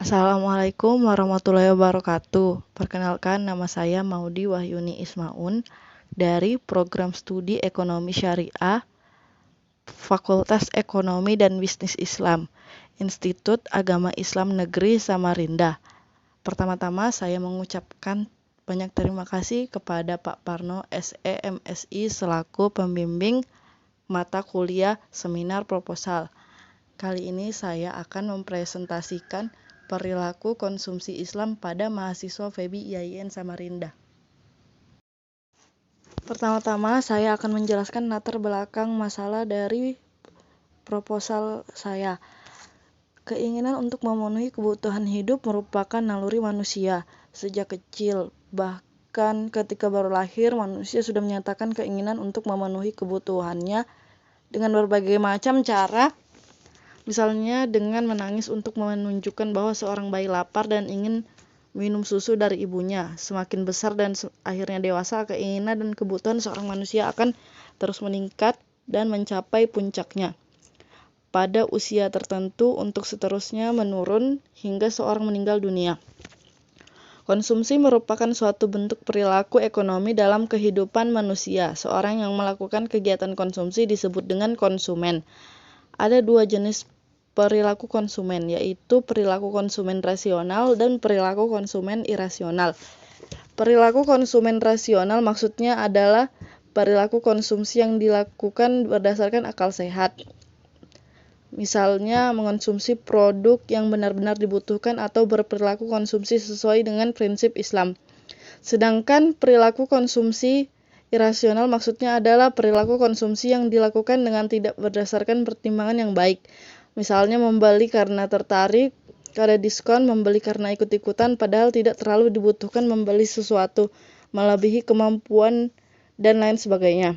Assalamualaikum warahmatullahi wabarakatuh. Perkenalkan, nama saya Maudi Wahyuni Ismaun dari Program Studi Ekonomi Syariah, Fakultas Ekonomi dan Bisnis Islam, Institut Agama Islam Negeri Samarinda. Pertama-tama saya mengucapkan banyak terima kasih kepada Pak Parno SE MSI selaku pembimbing mata kuliah seminar proposal. Kali ini saya akan mempresentasikan perilaku konsumsi Islam pada mahasiswa FEBI IAIN Samarinda. Pertama-tama saya akan menjelaskan latar belakang masalah dari proposal saya. Keinginan untuk memenuhi kebutuhan hidup merupakan naluri manusia. Sejak kecil, bahkan ketika baru lahir, manusia sudah menyatakan keinginan untuk memenuhi kebutuhannya dengan berbagai macam cara. Misalnya dengan menangis untuk menunjukkan bahwa seorang bayi lapar dan ingin minum susu dari ibunya. Semakin besar dan akhirnya dewasa, keinginan dan kebutuhan seorang manusia akan terus meningkat dan mencapai puncaknya pada usia tertentu untuk seterusnya menurun hingga seorang meninggal dunia. Konsumsi merupakan suatu bentuk perilaku ekonomi dalam kehidupan manusia. Seorang yang melakukan kegiatan konsumsi disebut dengan konsumen. Ada dua jenis perilaku konsumen, yaitu perilaku konsumen rasional dan perilaku konsumen irasional. Perilaku konsumen rasional maksudnya adalah perilaku konsumsi yang dilakukan berdasarkan akal sehat. Misalnya mengonsumsi produk yang benar-benar dibutuhkan atau berperilaku konsumsi sesuai dengan prinsip Islam. Sedangkan perilaku konsumsi irasional maksudnya adalah perilaku konsumsi yang dilakukan dengan tidak berdasarkan pertimbangan yang baik. Misalnya membeli karena tertarik, ada diskon, membeli karena ikut-ikutan padahal tidak terlalu dibutuhkan membeli sesuatu, melebihi kemampuan, dan lain sebagainya.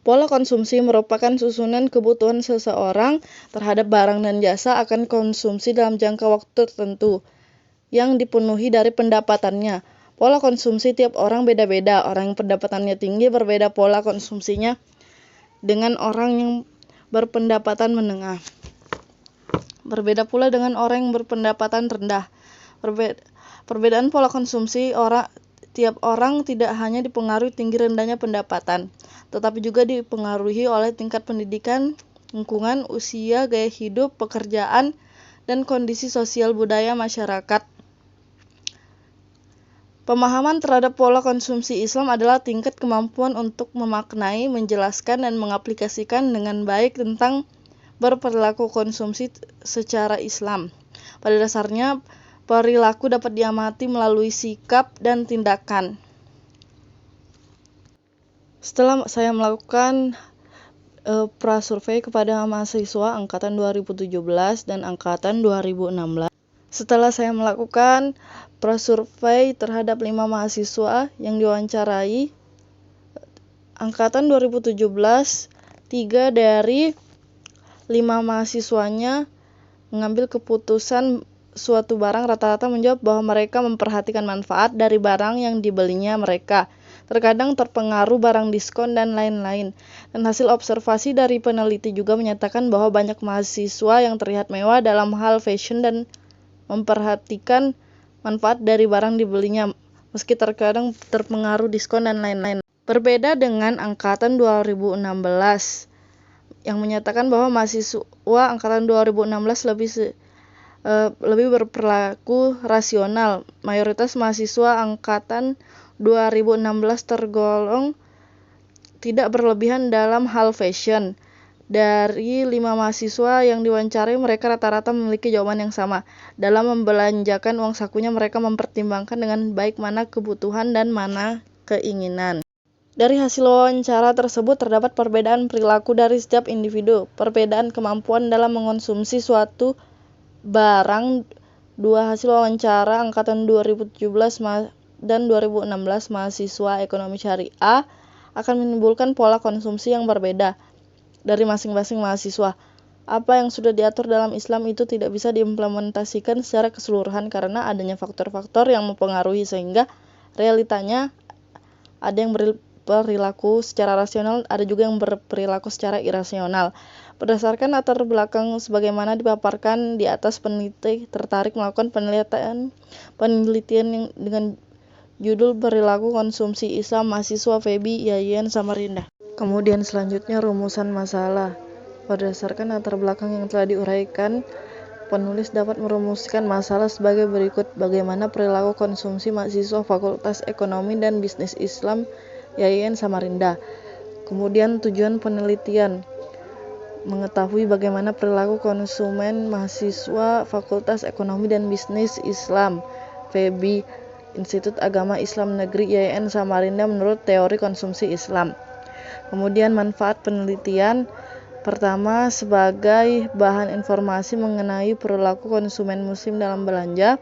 Pola konsumsi merupakan susunan kebutuhan seseorang terhadap barang dan jasa akan konsumsi dalam jangka waktu tertentu yang dipenuhi dari pendapatannya. Pola konsumsi tiap orang beda-beda. Orang yang pendapatannya tinggi berbeda pola konsumsinya dengan orang yang berpendapatan menengah. Berbeda pula dengan orang yang berpendapatan rendah. Perbedaan pola konsumsi tiap orang tidak hanya dipengaruhi tinggi rendahnya pendapatan, tetapi juga dipengaruhi oleh tingkat pendidikan, lingkungan, usia, gaya hidup, pekerjaan, dan kondisi sosial budaya masyarakat. Pemahaman terhadap pola konsumsi Islam adalah tingkat kemampuan untuk memaknai, menjelaskan, dan mengaplikasikan dengan baik tentang berperilaku konsumsi secara Islam. Pada dasarnya, perilaku dapat diamati melalui sikap dan tindakan. Setelah saya melakukan prasurvei kepada mahasiswa angkatan 2017 dan angkatan 2016. Setelah saya melakukan prasurvei terhadap 5 mahasiswa yang diwawancarai, angkatan 2017, 3 dari 5 mahasiswanya mengambil keputusan suatu barang rata-rata menjawab bahwa mereka memperhatikan manfaat dari barang yang dibelinya mereka. Terkadang terpengaruh barang diskon dan lain-lain. Dan hasil observasi dari peneliti juga menyatakan bahwa banyak mahasiswa yang terlihat mewah dalam hal fashion dan memperhatikan manfaat dari barang dibelinya, meski terkadang terpengaruh diskon dan lain-lain. Berbeda dengan angkatan 2016 yang menyatakan bahwa mahasiswa angkatan 2016 lebih berperilaku rasional. Mayoritas mahasiswa angkatan 2016 tergolong tidak berlebihan dalam hal fashion. Dari 5 mahasiswa yang diwawancarai, mereka rata-rata memiliki jawaban yang sama. Dalam membelanjakan uang sakunya, mereka mempertimbangkan dengan baik mana kebutuhan dan mana keinginan. Dari hasil wawancara tersebut terdapat perbedaan perilaku dari setiap individu. Perbedaan kemampuan dalam mengonsumsi suatu barang. 2 hasil wawancara angkatan 2017 dan 2016 mahasiswa ekonomi syariah akan menimbulkan pola konsumsi yang berbeda dari masing-masing mahasiswa. Apa yang sudah diatur dalam Islam itu tidak bisa diimplementasikan secara keseluruhan karena adanya faktor-faktor yang mempengaruhi, sehingga realitanya ada yang berperilaku secara rasional, ada juga yang berperilaku secara irasional. Berdasarkan latar belakang sebagaimana dipaparkan di atas, peneliti tertarik melakukan penelitian yang dengan judul Perilaku Konsumsi Islam Mahasiswa FEBI Yayan Samarinda. Kemudian selanjutnya rumusan masalah. Berdasarkan latar belakang yang telah diuraikan, penulis dapat merumuskan masalah sebagai berikut. Bagaimana perilaku konsumsi mahasiswa Fakultas Ekonomi dan Bisnis Islam Yayan Samarinda. Kemudian tujuan penelitian, mengetahui bagaimana perilaku konsumen mahasiswa Fakultas Ekonomi dan Bisnis Islam FEBI Institut Agama Islam Negeri Yayan Samarinda menurut teori konsumsi Islam. Kemudian manfaat penelitian, pertama, sebagai bahan informasi mengenai perilaku konsumen muslim dalam belanja.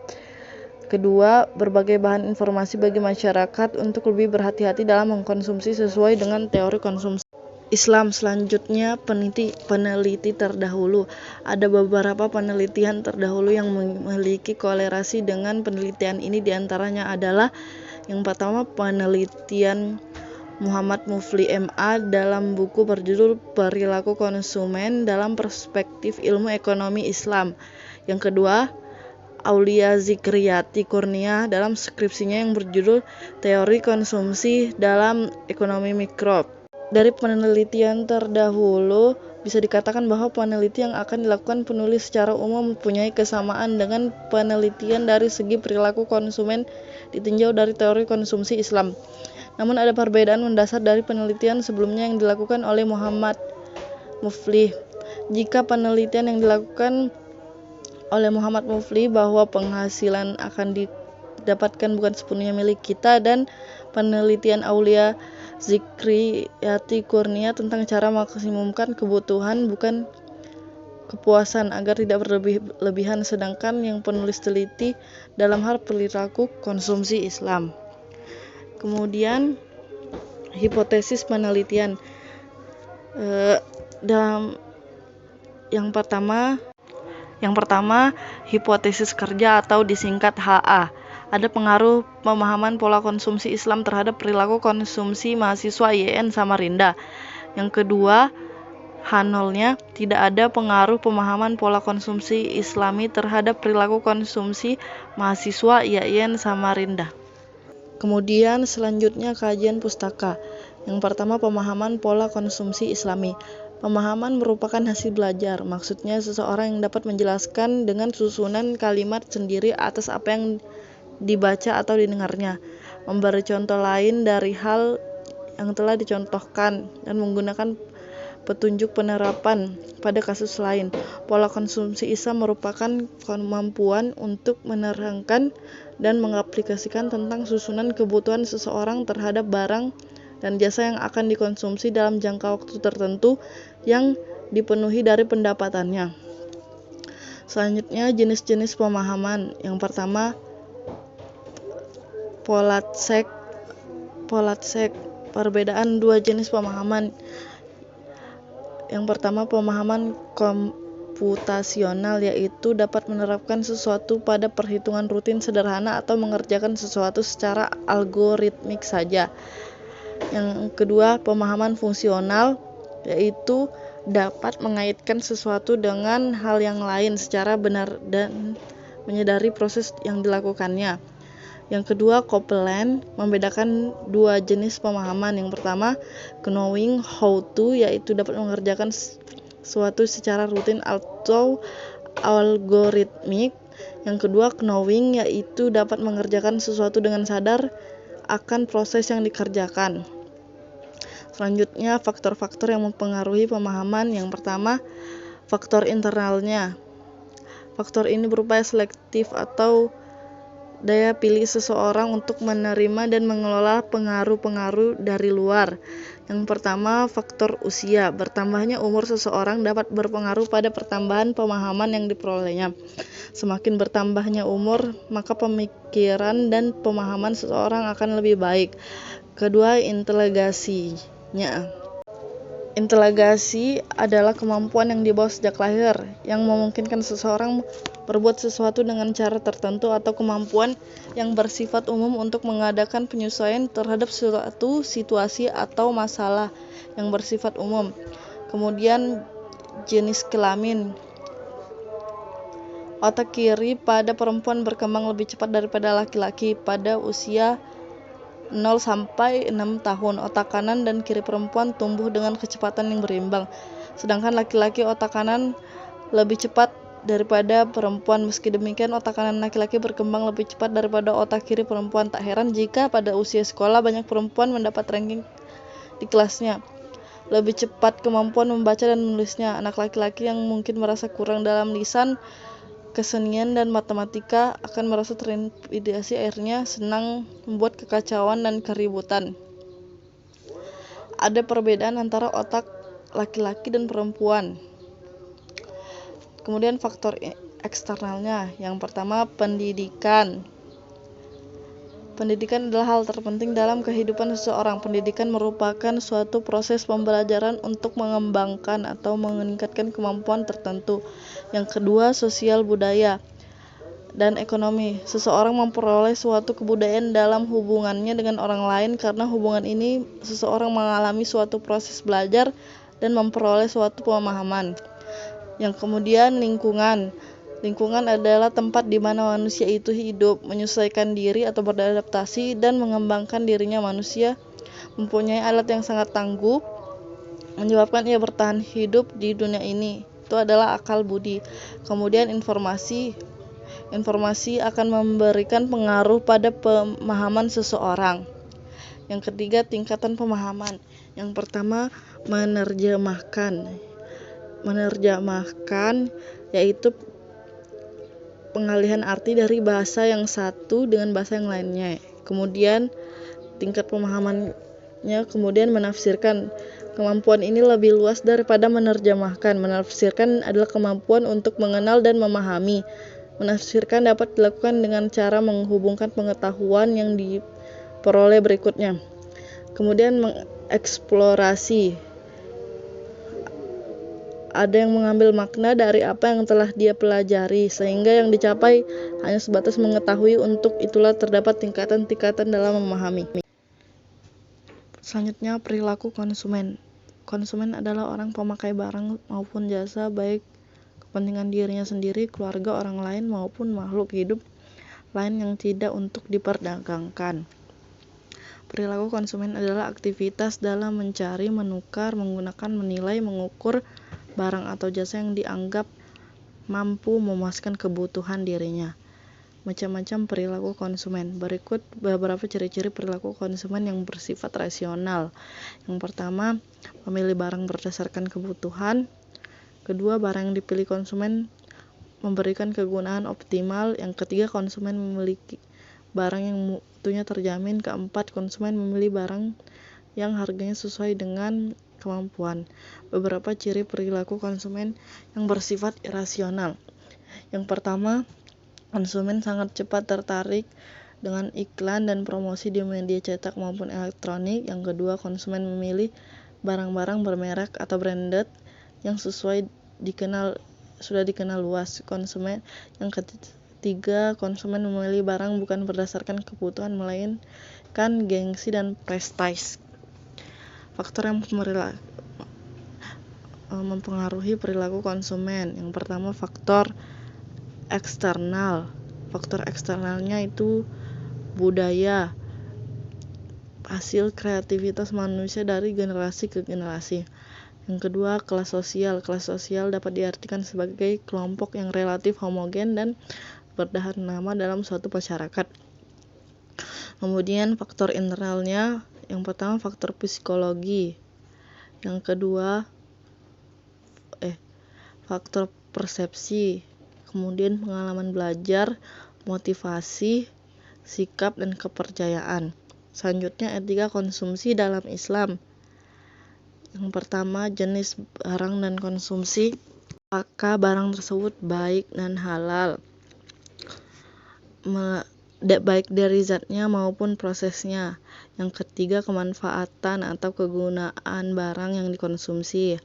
Kedua, berbagai bahan informasi bagi masyarakat untuk lebih berhati-hati dalam mengkonsumsi sesuai dengan teori konsumsi Islam. Selanjutnya, peneliti terdahulu. Ada beberapa penelitian terdahulu yang memiliki kolerasi dengan penelitian ini, diantaranya adalah yang pertama penelitian Muhammad Mufli MA dalam buku berjudul Perilaku Konsumen dalam Perspektif Ilmu Ekonomi Islam. Yang kedua, Aulia Zikriyati Kurnia dalam skripsinya yang berjudul Teori Konsumsi dalam Ekonomi Mikro. Dari penelitian terdahulu, bisa dikatakan bahwa penelitian yang akan dilakukan penulis secara umum mempunyai kesamaan dengan penelitian dari segi perilaku konsumen ditinjau dari teori konsumsi Islam. Namun ada perbedaan mendasar dari penelitian sebelumnya yang dilakukan oleh Muhammad Mufli. Jika penelitian yang dilakukan oleh Muhammad Mufli bahwa penghasilan akan didapatkan bukan sepenuhnya milik kita, dan penelitian Aulia Zikriyati Kurnia tentang cara maksimumkan kebutuhan bukan kepuasan agar tidak berlebihan, sedangkan yang penulis teliti dalam hal perilaku konsumsi Islam. Kemudian hipotesis penelitian, dalam yang pertama hipotesis kerja atau disingkat HA. Ada pengaruh pemahaman pola konsumsi Islam terhadap perilaku konsumsi mahasiswa YN Samarinda. Yang kedua, H0-nya, tidak ada pengaruh pemahaman pola konsumsi Islami terhadap perilaku konsumsi mahasiswa YN Samarinda. Kemudian selanjutnya kajian pustaka. Yang pertama, pemahaman pola konsumsi Islami. Pemahaman merupakan hasil belajar. Maksudnya seseorang yang dapat menjelaskan dengan susunan kalimat sendiri atas apa yang dibaca atau didengarnya, memberi contoh lain dari hal yang telah dicontohkan, dan menggunakan petunjuk penerapan pada kasus lain. Pola konsumsi Islam merupakan kemampuan untuk menerangkan dan mengaplikasikan tentang susunan kebutuhan seseorang terhadap barang dan jasa yang akan dikonsumsi dalam jangka waktu tertentu yang dipenuhi dari pendapatannya. Selanjutnya, jenis-jenis pemahaman. Yang pertama, Polatsek. Perbedaan dua jenis pemahaman. Yang pertama, pemahaman komputasional, yaitu dapat menerapkan sesuatu pada perhitungan rutin sederhana atau mengerjakan sesuatu secara algoritmik saja. Yang kedua, pemahaman fungsional, yaitu dapat mengaitkan sesuatu dengan hal yang lain secara benar dan menyadari proses yang dilakukannya. Yang kedua, Copeland membedakan dua jenis pemahaman. Yang pertama, knowing how to, yaitu dapat mengerjakan sesuatu secara rutin atau algoritmik. Yang kedua, knowing, yaitu dapat mengerjakan sesuatu dengan sadar akan proses yang dikerjakan. Selanjutnya, faktor-faktor yang mempengaruhi pemahaman. Yang pertama, faktor internalnya. Faktor ini berupa selektif atau daya pilih seseorang untuk menerima dan mengelola pengaruh-pengaruh dari luar. Yang pertama, faktor usia. Bertambahnya umur seseorang dapat berpengaruh pada pertambahan pemahaman yang diperolehnya. Semakin bertambahnya umur, maka pemikiran dan pemahaman seseorang akan lebih baik. Kedua, inteligasinya. Inteligasi adalah kemampuan yang dibawa sejak lahir, yang memungkinkan seseorang berbuat sesuatu dengan cara tertentu, atau kemampuan yang bersifat umum untuk mengadakan penyesuaian terhadap suatu situasi atau masalah yang bersifat umum. Kemudian jenis kelamin. Otak kiri pada perempuan berkembang lebih cepat daripada laki-laki pada usia 0 sampai 6 tahun. Otak kanan dan kiri perempuan tumbuh dengan kecepatan yang berimbang. Sedangkan laki-laki otak kanan lebih cepat daripada perempuan. Meski demikian, otak kanan laki-laki berkembang lebih cepat daripada otak kiri perempuan. Tak heran jika pada usia sekolah banyak perempuan mendapat ranking di kelasnya. Lebih cepat kemampuan membaca dan menulisnya. Anak laki-laki yang mungkin merasa kurang dalam lisan, kesenian, dan matematika akan merasa terintimidasi, akhirnya senang membuat kekacauan dan keributan. Ada perbedaan antara otak laki-laki dan perempuan. Kemudian faktor eksternalnya. Yang pertama, pendidikan. Pendidikan adalah hal terpenting dalam kehidupan seseorang. Pendidikan merupakan suatu proses pembelajaran untuk mengembangkan atau meningkatkan kemampuan tertentu. Yang kedua, sosial budaya dan ekonomi. Seseorang memperoleh suatu kebudayaan dalam hubungannya dengan orang lain. Karena hubungan ini, seseorang mengalami suatu proses belajar dan memperoleh suatu pemahaman. Yang kemudian, lingkungan. Lingkungan adalah tempat di mana manusia itu hidup, menyesuaikan diri atau beradaptasi, dan mengembangkan dirinya. Manusia mempunyai alat yang sangat tangguh, menyebabkan ia bertahan hidup di dunia ini. Itu adalah akal budi. Kemudian informasi. Informasi akan memberikan pengaruh pada pemahaman seseorang. Yang ketiga, tingkatan pemahaman. Yang pertama, menerjemahkan. Menerjemahkan yaitu pengalihan arti dari bahasa yang satu dengan bahasa yang lainnya. Kemudian tingkat pemahamannya, kemudian menafsirkan. Kemampuan ini lebih luas daripada menerjemahkan. Menafsirkan adalah kemampuan untuk mengenal dan memahami. Menafsirkan dapat dilakukan dengan cara menghubungkan pengetahuan yang diperoleh berikutnya. Kemudian mengeksplorasi. Ada yang mengambil makna dari apa yang telah dia pelajari, sehingga yang dicapai hanya sebatas mengetahui. Untuk itulah terdapat tingkatan-tingkatan dalam memahami. Selanjutnya, perilaku konsumen. Konsumen adalah orang pemakai barang maupun jasa, baik kepentingan dirinya sendiri, keluarga, orang lain, maupun makhluk hidup lain yang tidak untuk diperdagangkan. Perilaku konsumen adalah aktivitas dalam mencari, menukar, menggunakan, menilai, mengukur barang atau jasa yang dianggap mampu memuaskan kebutuhan dirinya. Macam-macam perilaku konsumen. Berikut beberapa ciri-ciri perilaku konsumen yang bersifat rasional. Yang pertama, memilih barang berdasarkan kebutuhan. Kedua, barang yang dipilih konsumen memberikan kegunaan optimal. Yang ketiga, konsumen memiliki barang yang mutunya terjamin. Keempat, konsumen memilih barang yang harganya sesuai dengan kemampuan. Beberapa ciri perilaku konsumen yang bersifat irasional. Yang pertama, konsumen sangat cepat tertarik dengan iklan dan promosi di media cetak maupun elektronik. Yang kedua, konsumen memilih barang-barang bermerek atau branded yang sudah dikenal luas. Konsumen yang ketiga, konsumen memilih barang bukan berdasarkan kebutuhan melainkan gengsi dan prestis. Faktor yang mempengaruhi perilaku konsumen. Yang pertama, faktor eksternal. Faktor eksternalnya itu budaya, hasil kreativitas manusia dari generasi ke generasi. Yang kedua, kelas sosial. Kelas sosial dapat diartikan sebagai kelompok yang relatif homogen dan bertahan lama dalam suatu masyarakat. Kemudian faktor internalnya, yang pertama faktor psikologi, yang kedua faktor persepsi, kemudian pengalaman belajar, motivasi, sikap, dan kepercayaan. Selanjutnya, etika konsumsi dalam Islam. Yang pertama, jenis barang dan konsumsi. Apakah barang tersebut baik dan halal, baik dari zatnya maupun prosesnya. Yang ketiga, kemanfaatan atau kegunaan barang yang dikonsumsi.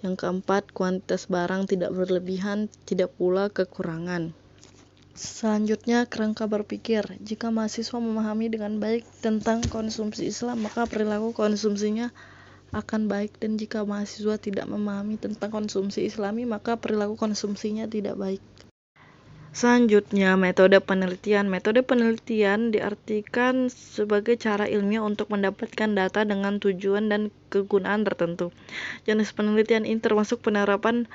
Yang keempat, kuantitas barang tidak berlebihan, tidak pula kekurangan. Selanjutnya, kerangka berpikir. Jika mahasiswa memahami dengan baik tentang konsumsi Islam, maka perilaku konsumsinya akan baik, dan jika mahasiswa tidak memahami tentang konsumsi Islami, maka perilaku konsumsinya tidak baik. Selanjutnya, metode penelitian. Metode penelitian diartikan sebagai cara ilmiah untuk mendapatkan data dengan tujuan dan kegunaan tertentu. Jenis penelitian ini termasuk penerapan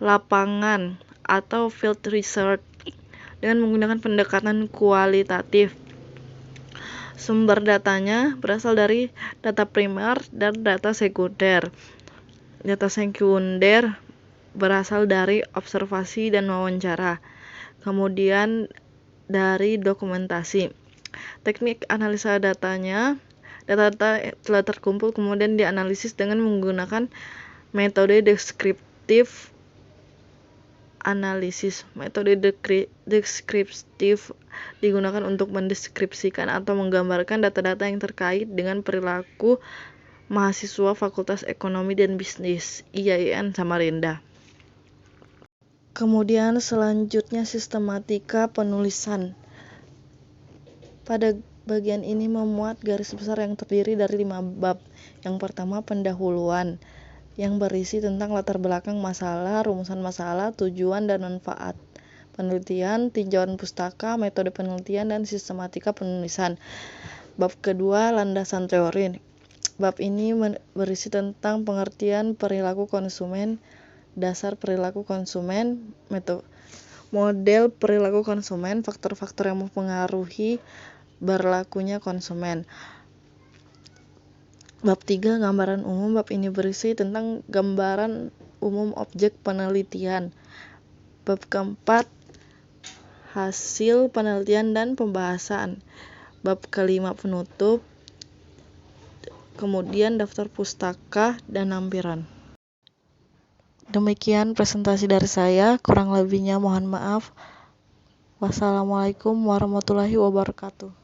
lapangan atau field research dengan menggunakan pendekatan kualitatif. Sumber datanya berasal dari data primer dan data sekunder. Data sekunder berasal dari observasi dan wawancara. Kemudian dari dokumentasi. Teknik analisa datanya, data telah terkumpul kemudian dianalisis dengan menggunakan metode deskriptif analisis. Metode deskriptif digunakan untuk mendeskripsikan atau menggambarkan data-data yang terkait dengan perilaku mahasiswa Fakultas Ekonomi dan Bisnis IAIN Samarinda. Kemudian selanjutnya sistematika penulisan. Pada bagian ini memuat garis besar yang terdiri dari 5 bab. Yang pertama, pendahuluan, yang berisi tentang latar belakang masalah, rumusan masalah, tujuan dan manfaat penelitian, tinjauan pustaka, metode penelitian, dan sistematika penulisan. Bab kedua, landasan teori. Bab ini berisi tentang pengertian perilaku konsumen, dasar perilaku konsumen, model perilaku konsumen, faktor-faktor yang mempengaruhi berlakunya konsumen. Bab 3, gambaran umum. Bab ini berisi tentang gambaran umum objek penelitian. Bab keempat, hasil penelitian dan pembahasan. Bab kelima, penutup. Kemudian daftar pustaka dan lampiran. Demikian presentasi dari saya, kurang lebihnya mohon maaf. Wassalamualaikum warahmatullahi wabarakatuh.